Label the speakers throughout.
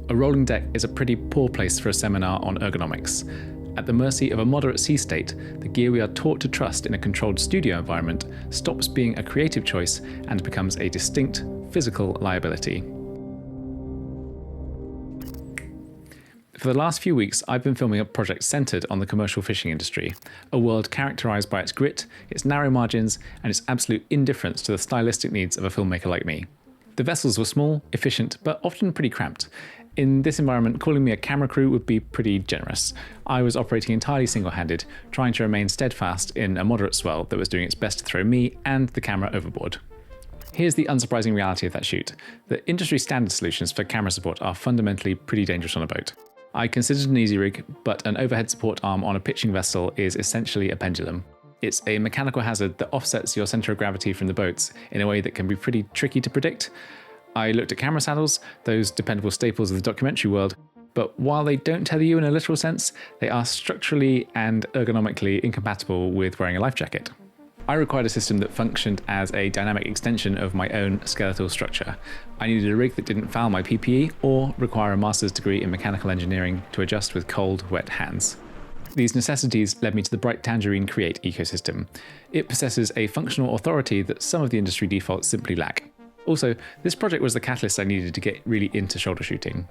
Speaker 1: A rolling deck is a pretty poor place for a seminar on ergonomics. At the mercy of a moderate sea state, the gear we are taught to trust in a controlled studio environment stops being a creative choice and becomes a distinct physical liability. For the last few weeks, I've been filming a project centered on the commercial fishing industry, a world characterized by its grit, its narrow margins, and its absolute indifference to the stylistic needs of a filmmaker like me. The vessels were small, efficient, but often pretty cramped. In this environment, calling me a camera crew would be pretty generous. I was operating entirely single-handed, trying to remain steadfast in a moderate swell that was doing its best to throw me and the camera overboard. Here's the unsurprising reality of that shoot. The industry standard solutions for camera support are fundamentally pretty dangerous on a boat. I considered an easy rig, but an overhead support arm on a pitching vessel is essentially a pendulum. It's a mechanical hazard that offsets your center of gravity from the boats in a way that can be pretty tricky to predict. I looked at camera saddles, those dependable staples of the documentary world, but while they don't tether you in a literal sense, they are structurally and ergonomically incompatible with wearing a life jacket. I required a system that functioned as a dynamic extension of my own skeletal structure. I needed a rig that didn't foul my PPE or require a master's degree in mechanical engineering to adjust with cold, wet hands. These necessities led me to the Bright Tangerine Create ecosystem. It possesses a functional authority that some of the industry defaults simply lack. Also, this project was the catalyst I needed to get really into shoulder shooting.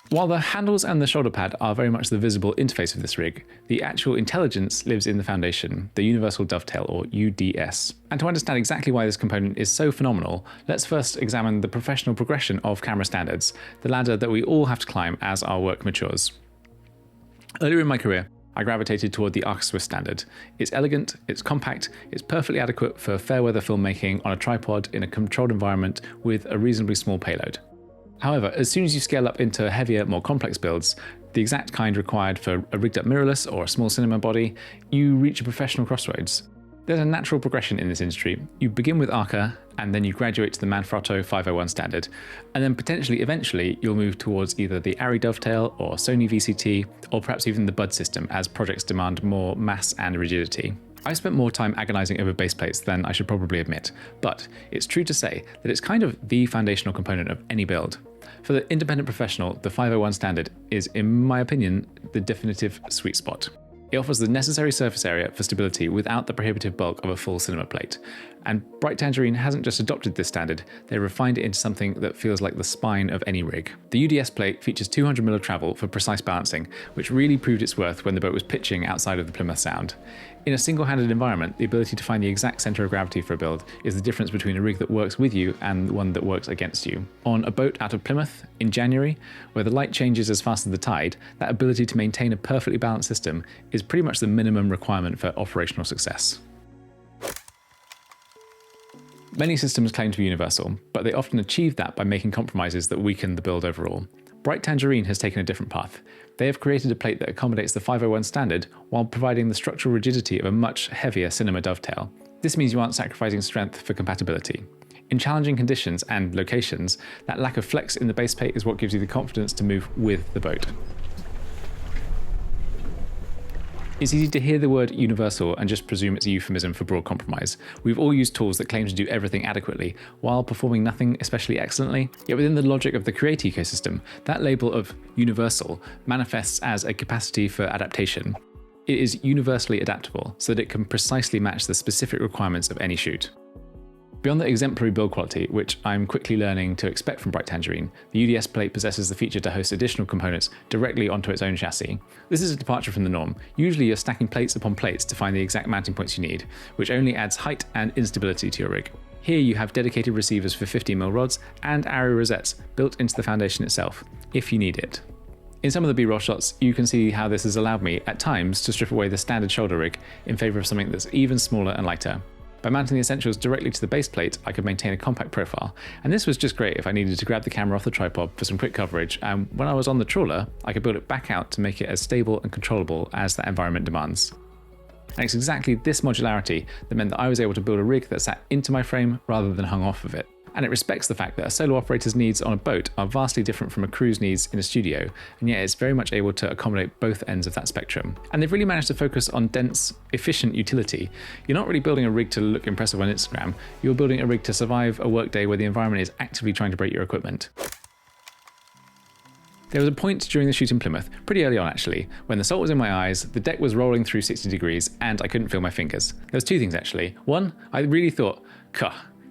Speaker 1: While the handles and the shoulder pad are very much the visible interface of this rig, the actual intelligence lives in the foundation, the Universal Dovetail, or UDS. And to understand exactly why this component is so phenomenal, let's first examine the professional progression of camera standards, the ladder that we all have to climb as our work matures. Earlier in my career, I gravitated toward the Arca Swiss standard. It's elegant, it's compact, it's perfectly adequate for fair weather filmmaking on a tripod in a controlled environment with a reasonably small payload. However, as soon as you scale up into heavier, more complex builds, the exact kind required for a rigged up mirrorless or a small cinema body, you reach a professional crossroads. There's a natural progression in this industry. You begin with Arca, and then you graduate to the Manfrotto 501 standard, and then potentially eventually you'll move towards either the Arri Dovetail or Sony VCT, or perhaps even the Bud system as projects demand more mass and rigidity. I've spent more time agonizing over base plates than I should probably admit, but it's true to say that it's kind of the foundational component of any build. For the independent professional, the 501 standard is, in my opinion, the definitive sweet spot. It offers the necessary surface area for stability without the prohibitive bulk of a full cinema plate. And Bright Tangerine hasn't just adopted this standard, they refined it into something that feels like the spine of any rig. The UDS plate features 200mm of travel for precise balancing, which really proved its worth when the boat was pitching outside of the Plymouth Sound. In a single-handed environment, the ability to find the exact center of gravity for a build is the difference between a rig that works with you and one that works against you. On a boat out of Plymouth, in January, where the light changes as fast as the tide, that ability to maintain a perfectly balanced system is pretty much the minimum requirement for operational success. Many systems claim to be universal, but they often achieve that by making compromises that weaken the build overall. Bright Tangerine has taken a different path. They have created a plate that accommodates the 501 standard while providing the structural rigidity of a much heavier cinema dovetail. This means you aren't sacrificing strength for compatibility. In challenging conditions and locations, that lack of flex in the base plate is what gives you the confidence to move with the boat. It's easy to hear the word universal and just presume it's a euphemism for broad compromise. We've all used tools that claim to do everything adequately, while performing nothing especially excellently. Yet within the logic of the Create ecosystem, that label of universal manifests as a capacity for adaptation. It is universally adaptable, so that it can precisely match the specific requirements of any shoot. Beyond the exemplary build quality, which I'm quickly learning to expect from Bright Tangerine, the UDS plate possesses the feature to host additional components directly onto its own chassis. This is a departure from the norm. Usually you're stacking plates upon plates to find the exact mounting points you need, which only adds height and instability to your rig. Here you have dedicated receivers for 15mm rods and Arri rosettes built into the foundation itself, if you need it. In some of the B-roll shots, you can see how this has allowed me, at times, to strip away the standard shoulder rig in favour of something that's even smaller and lighter. By mounting the essentials directly to the base plate, I could maintain a compact profile, and this was just great if I needed to grab the camera off the tripod for some quick coverage, and when I was on the trawler, I could build it back out to make it as stable and controllable as that environment demands. And it's exactly this modularity that meant that I was able to build a rig that sat into my frame rather than hung off of it. And it respects the fact that a solo operator's needs on a boat are vastly different from a crew's needs in a studio, and yet it's very much able to accommodate both ends of that spectrum. And they've really managed to focus on dense, efficient utility. You're not really building a rig to look impressive on Instagram, you're building a rig to survive a workday where the environment is actively trying to break your equipment. There was a point during the shoot in Plymouth, pretty early on actually, when the salt was in my eyes, the deck was rolling through 60 degrees, and I couldn't feel my fingers. There was two things actually. One, I really thought,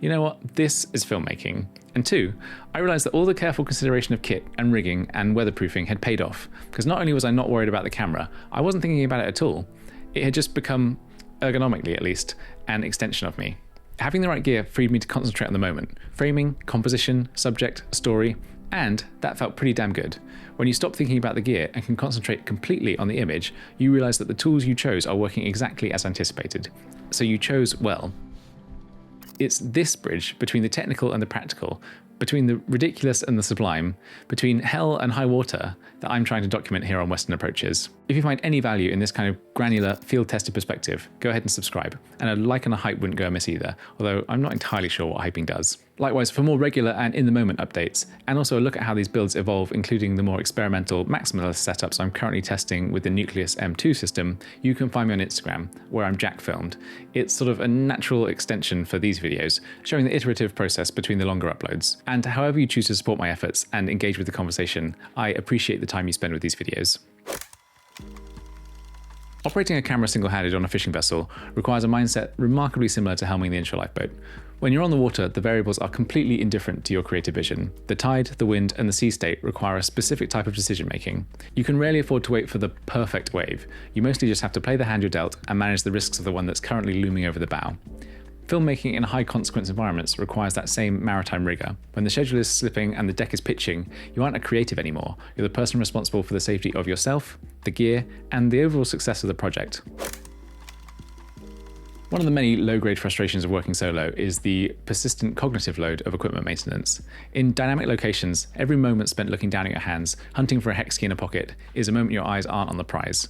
Speaker 1: you know what, this is filmmaking. And two, I realised that all the careful consideration of kit and rigging and weatherproofing had paid off, because not only was I not worried about the camera, I wasn't thinking about it at all. It had just become, ergonomically at least, an extension of me. Having the right gear freed me to concentrate on the moment. Framing, composition, subject, story, and that felt pretty damn good. When you stop thinking about the gear and can concentrate completely on the image, you realise that the tools you chose are working exactly as anticipated. So you chose well. It's this bridge between the technical and the practical, between the ridiculous and the sublime, between hell and high water, that I'm trying to document here on Western Approaches. If you find any value in this kind of granular, field-tested perspective, go ahead and subscribe. And a like and a hype wouldn't go amiss either, although I'm not entirely sure what hyping does. Likewise, for more regular and in-the-moment updates, and also a look at how these builds evolve, including the more experimental maximalist setups I'm currently testing with the Nucleus M2 system, you can find me on Instagram, where I'm Jack Filmed. It's sort of a natural extension for these videos, showing the iterative process between the longer uploads. And however you choose to support my efforts and engage with the conversation, I appreciate the time you spend with these videos. Operating a camera single-handed on a fishing vessel requires a mindset remarkably similar to helming the inshore lifeboat. When you're on the water, the variables are completely indifferent to your creative vision. The tide, the wind, and the sea state require a specific type of decision-making. You can rarely afford to wait for the perfect wave. You mostly just have to play the hand you're dealt and manage the risks of the one that's currently looming over the bow. Filmmaking in high-consequence environments requires that same maritime rigour. When the schedule is slipping and the deck is pitching, you aren't a creative anymore. You're the person responsible for the safety of yourself, the gear, and the overall success of the project. One of the many low-grade frustrations of working solo is the persistent cognitive load of equipment maintenance. In dynamic locations, every moment spent looking down at your hands, hunting for a hex key in a pocket, is a moment your eyes aren't on the prize.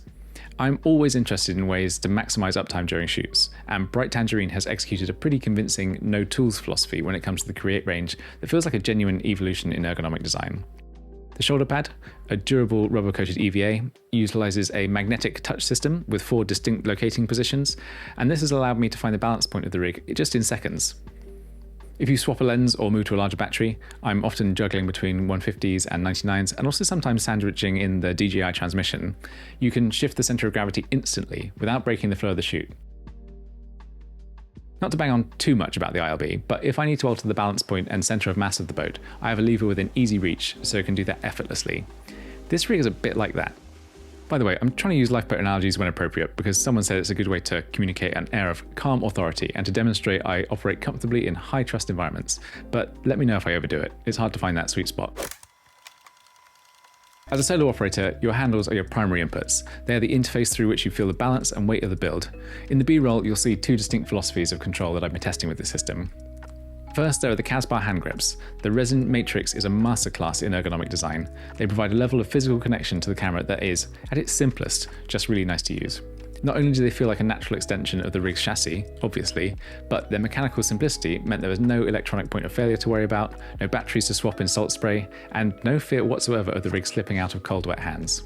Speaker 1: I'm always interested in ways to maximise uptime during shoots, and Bright Tangerine has executed a pretty convincing no-tools philosophy when it comes to the create range that feels like a genuine evolution in ergonomic design. The shoulder pad, a durable rubber-coated EVA, utilises a magnetic touch system with 4 distinct locating positions, and this has allowed me to find the balance point of the rig just in seconds. If you swap a lens or move to a larger battery, I'm often juggling between 150s and 99s, and also sometimes sandwiching in the DJI transmission. You can shift the centre of gravity instantly without breaking the flow of the shoot. Not to bang on too much about the ILB, but if I need to alter the balance point and centre of mass of the boat, I have a lever within easy reach, so I can do that effortlessly. This rig is a bit like that. By the way, I'm trying to use lifeboat analogies when appropriate because someone said it's a good way to communicate an air of calm authority and to demonstrate I operate comfortably in high trust environments, but let me know if I overdo it. It's hard to find that sweet spot. As a solo operator, your handles are your primary inputs. They are the interface through which you feel the balance and weight of the build. In the B-roll, you'll see 2 distinct philosophies of control that I've been testing with this system. First, there are the Kasbah hand grips. The resin matrix is a masterclass in ergonomic design. They provide a level of physical connection to the camera that is, at its simplest, just really nice to use. Not only do they feel like a natural extension of the rig's chassis, obviously, but their mechanical simplicity meant there was no electronic point of failure to worry about, no batteries to swap in salt spray, and no fear whatsoever of the rig slipping out of cold, wet hands.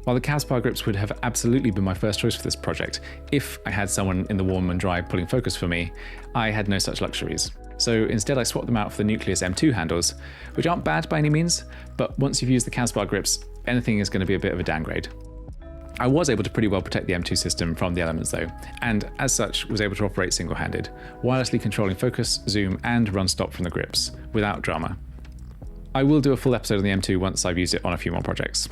Speaker 1: While the Kasbah grips would have absolutely been my first choice for this project, if I had someone in the warm and dry pulling focus for me, I had no such luxuries. So instead I swapped them out for the Nucleus M2 handles, which aren't bad by any means, but once you've used the Kasbah grips, anything is going to be a bit of a downgrade. I was able to pretty well protect the M2 system from the elements though, and as such was able to operate single-handed, wirelessly controlling focus, zoom, and run stop from the grips, without drama. I will do a full episode on the M2 once I've used it on a few more projects.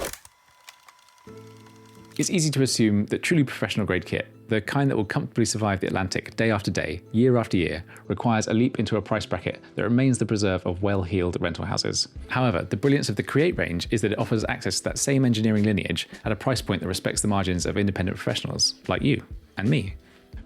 Speaker 1: It's easy to assume that truly professional grade kit, the kind that will comfortably survive the Atlantic day after day, year after year, requires a leap into a price bracket that remains the preserve of well-heeled rental houses. However, the brilliance of the Create range is that it offers access to that same engineering lineage at a price point that respects the margins of independent professionals, like you and me.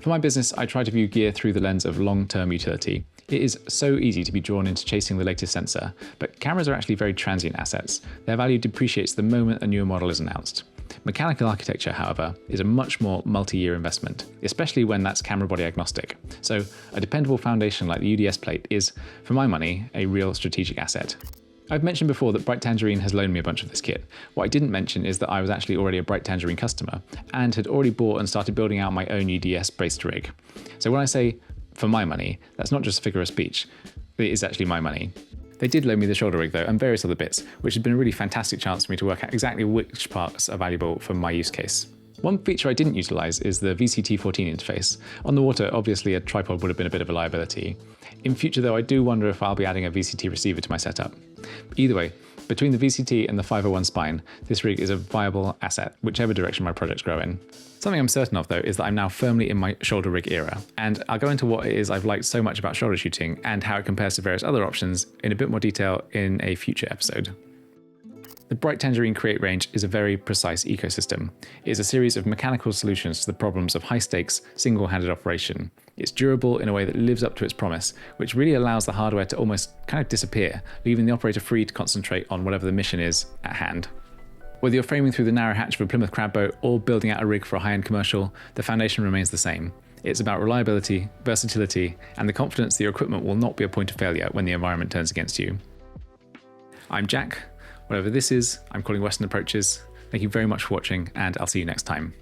Speaker 1: For my business, I try to view gear through the lens of long-term utility. It is so easy to be drawn into chasing the latest sensor, but cameras are actually very transient assets. Their value depreciates the moment a newer model is announced. Mechanical architecture, however, is a much more multi-year investment, especially when that's camera body agnostic. So a dependable foundation like the UDS plate is, for my money, a real strategic asset. I've mentioned before that Bright Tangerine has loaned me a bunch of this kit. What I didn't mention is that I was actually already a Bright Tangerine customer and had already bought and started building out my own UDS-based rig. So when I say for my money, that's not just a figure of speech, it is actually my money. They did loan me the shoulder rig though, and various other bits, which has been a really fantastic chance for me to work out exactly which parts are valuable for my use case. One feature I didn't utilise is the VCT14 interface. On the water, obviously a tripod would have been a bit of a liability. In future though, I do wonder if I'll be adding a VCT receiver to my setup. Either way, between the VCT and the 501 spine, this rig is a viable asset, whichever direction my projects grow in. Something I'm certain of though is that I'm now firmly in my shoulder rig era, and I'll go into what it is I've liked so much about shoulder shooting and how it compares to various other options in a bit more detail in a future episode. The Bright Tangerine Create range is a very precise ecosystem. It is a series of mechanical solutions to the problems of high-stakes, single-handed operation. It's durable in a way that lives up to its promise, which really allows the hardware to almost kind of disappear, leaving the operator free to concentrate on whatever the mission is at hand. Whether you're framing through the narrow hatch of a Plymouth crab boat or building out a rig for a high-end commercial, the foundation remains the same. It's about reliability, versatility, and the confidence that your equipment will not be a point of failure when the environment turns against you. I'm Jack. Whatever this is, I'm calling Western Approaches. Thank you very much for watching, and I'll see you next time.